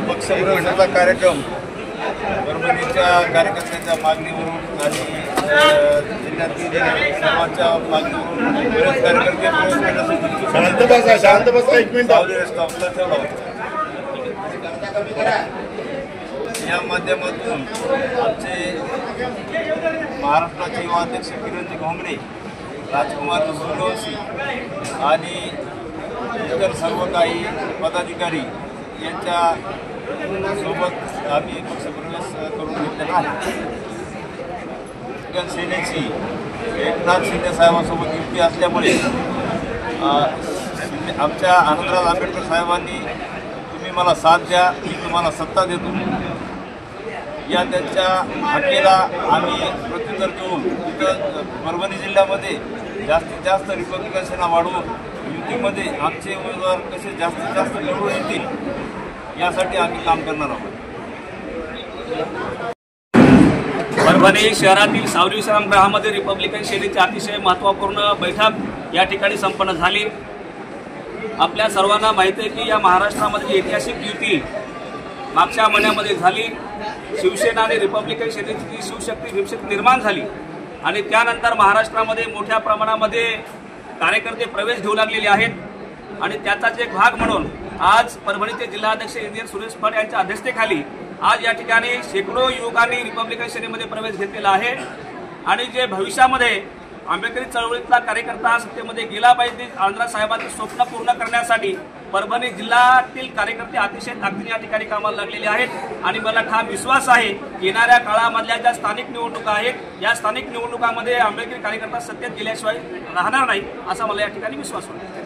पक्षप्रवेशाचा कार्यक्रम परभणीच्या कार्यकर्त्यांच्या मागणीवरून आणि जिल्ह्यातील समाजच्या मागणीवरून बरेच कार्यकर्ते स्टॉपला ठेवला होता। या माध्यमातून आमचे महाराष्ट्राचे युवा अध्यक्ष किरणजी घोंगडे, राजकुमार सूर्यवंशी आणि इतर सर्व काही पदाधिकारी यांच्या सोबत आम्ही पक्षप्रवेश करून घेतलेला आहे। सेनेची एकनाथ शिंदे साहेबांसोबत युती असल्यामुळे आमच्या आनंदराज आंबेडकर साहेबांनी तुम्ही मला साथ द्या, मी तुम्हाला सत्ता देतो या त्यांच्या हाकेला आम्ही प्रत्युत्तर देऊन तिथं परभणी जिल्ह्यामध्ये जास्तीत जास्त रिपब्लिकन सेना वाढवून युतीमध्ये आमचे उमेदवार कसे जास्तीत जास्त निवडून येतील यासाठी आम्ही काम करणार आहोत। परभणी शहरातील सावरी विश्रामगृहामध्ये रिपब्लिकन सेनेची अतिशय महत्त्वपूर्ण बैठक या ठिकाणी संपन्न झाली। आपल्या सर्वांना माहिती आहे की या महाराष्ट्रामध्ये ऐतिहासिक युती मागच्या महिन्यामध्ये झाली। शिवसेना आणि रिपब्लिकन सेनेची शिवशक्ती भीमशक्ती निर्माण झाली आणि त्यानंतर महाराष्ट्रामध्ये मोठ्या प्रमाणामध्ये कार्यकर्ते प्रवेश घेऊ लागलेले आहेत आणि त्याचाच एक भाग म्हणून आज परभणीचे जिल्हाध्यक्ष इंजिनियर सुरेश फड यांच्या अध्यक्षतेखाली आज या ठिकाणी शेकडो युवकांनी रिपब्लिकन सेनेमध्ये प्रवेश घेतलेला आहे आणि जे भविष्यामध्ये आंबेडकरी चळवळीतला कार्यकर्ता सत्तेमध्ये गेला पाहिजे, आंध्रा साहेबांचे स्वप्न पूर्ण करण्यासाठी परभणी जिल्ह्यातील कार्यकर्ते अतिशय ताकदीने या ठिकाणी कामाला लागलेले आहेत आणि मला ठाम विश्वास आहे येणाऱ्या काळामधल्या ज्या स्थानिक निवडणुका आहेत या स्थानिक निवडणुकांमध्ये आंबेडकरी कार्यकर्ता सत्तेत गेल्याशिवाय राहणार नाही असा मला या ठिकाणी विश्वास वाटतो।